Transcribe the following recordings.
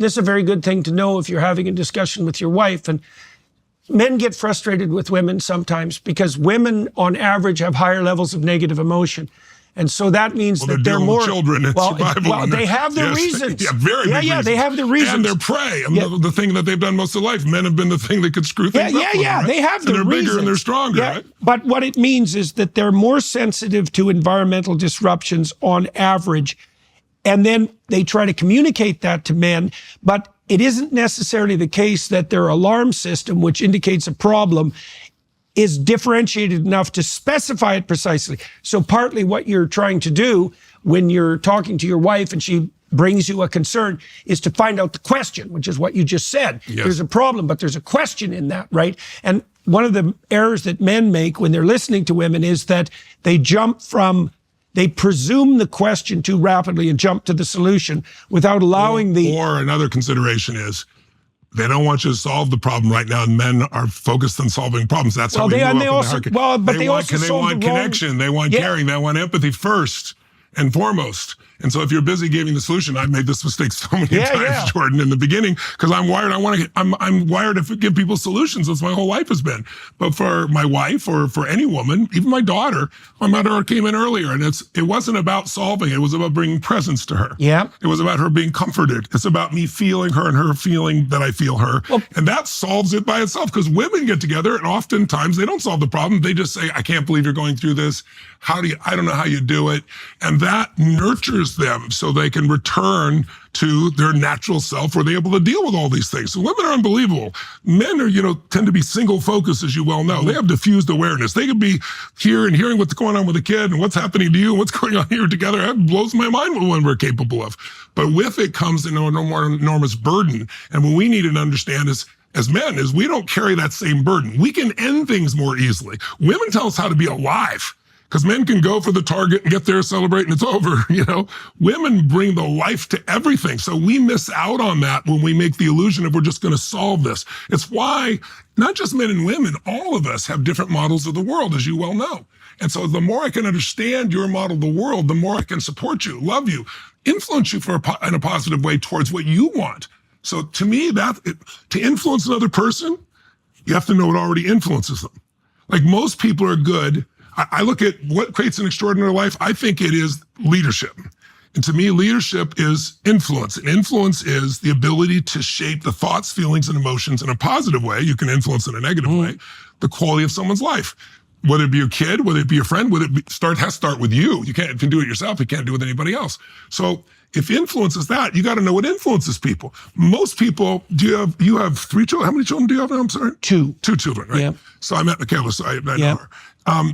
this is a very good thing to know if you're having a discussion with your wife. And men get frustrated with women sometimes because women on average have higher levels of negative emotion. And so that means that they're more children and survival. Well, they have their reasons. Yeah, very big reasons. They have their reasons. And they're prey. The thing that they've done most of life. Men have been the thing that could screw things up. Right? They have their reasons. And they're bigger and they're stronger, right? But what it means is that they're more sensitive to environmental disruptions on average. And then they try to communicate that to men, but it isn't necessarily the case that their alarm system, which indicates a problem, is differentiated enough to specify it precisely. So partly what you're trying to do when you're talking to your wife and she brings you a concern is to find out the question, which is what you just said. Yes. There's a problem, but there's a question in that, right? And one of the errors that men make when they're listening to women is that they presume the question too rapidly and jump to the solution without allowing Or another consideration is, they don't want you to solve the problem right now, and men are focused on solving problems. That's how we move up in the hierarchy. They want connection, they want caring, they want empathy first and foremost. And so if you're busy giving the solution, I've made this mistake so many times, Jordan, in the beginning, because I'm wired. I'm wired to give people solutions. That's what my whole life has been. But for my wife or for any woman, even my daughter came in earlier, and it wasn't about solving. It was about bringing presence to her. Yeah. It was about her being comforted. It's about me feeling her and her feeling that I feel her. Well, and that solves it by itself, because women get together and oftentimes they don't solve the problem. They just say, I can't believe you're going through this. I don't know how you do it. And that nurtures them so they can return to their natural self where they're able to deal with all these things. So women are unbelievable. Men are, tend to be single focused, as you well know. They have diffused awareness. They could be here and hearing what's going on with a kid and what's happening to you and what's going on here together. That blows my mind what we're capable of. But with it comes an enormous burden. And what we need to understand is, as men, is we don't carry that same burden. We can end things more easily. Women tell us how to be alive. Because men can go for the target and get there, celebrate, and it's over, Women bring the life to everything. So we miss out on that when we make the illusion of we're just going to solve this. It's why not just men and women, all of us have different models of the world, as you well know. And so the more I can understand your model of the world, the more I can support you, love you, influence you in a positive way towards what you want. So to me, to influence another person, you have to know what already influences them. Like most people are good. I look at what creates an extraordinary life. I think it is leadership. And to me, leadership is influence. And influence is the ability to shape the thoughts, feelings, and emotions in a positive way. You can influence in a negative way, the quality of someone's life. Whether it be your kid, whether it be your friend, has to start with you. You can't do it yourself. You can't do it with anybody else. So if influence is that, you got to know what influences people. Most people, you have 3 children? How many children do you have now? I'm sorry? 2. 2 children, right? Yeah. So I met Michaela, so I know her.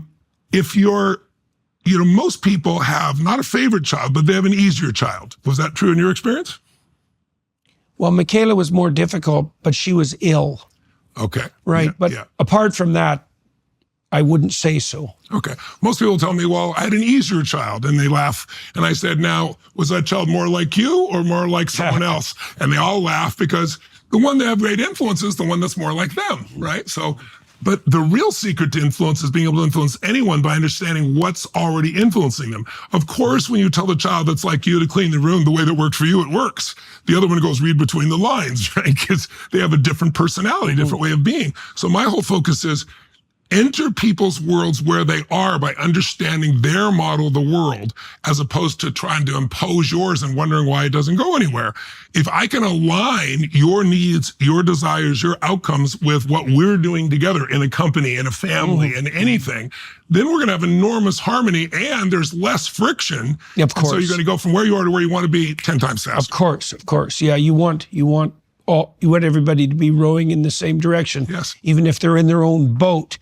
If most people have not a favorite child, but they have an easier child. Was that true in your experience? Well, Michaela was more difficult, but she was ill. Okay. Right. Apart from that, I wouldn't say so. Okay. Most people tell me, well, I had an easier child, and they laugh. And I said, now, was that child more like you or more like someone else? And they all laugh because the one that have great influence is the one that's more like them, right? But the real secret to influence is being able to influence anyone by understanding what's already influencing them. Of course, when you tell the child that's like you to clean the room the way that worked for you, it works. The other one goes read between the lines, right? Because they have a different personality, different way of being. So my whole focus is enter people's worlds where they are by understanding their model of the world, as opposed to trying to impose yours and wondering why it doesn't go anywhere. If I can align your needs, your desires, your outcomes with what we're doing together in a company, in a family, in anything, then we're going to have enormous harmony, and there's less friction. Of course. So you're going to go from where you are to where you want to be 10 times faster. Of course. Yeah, you want everybody to be rowing in the same direction. Yes. Even if they're in their own boat.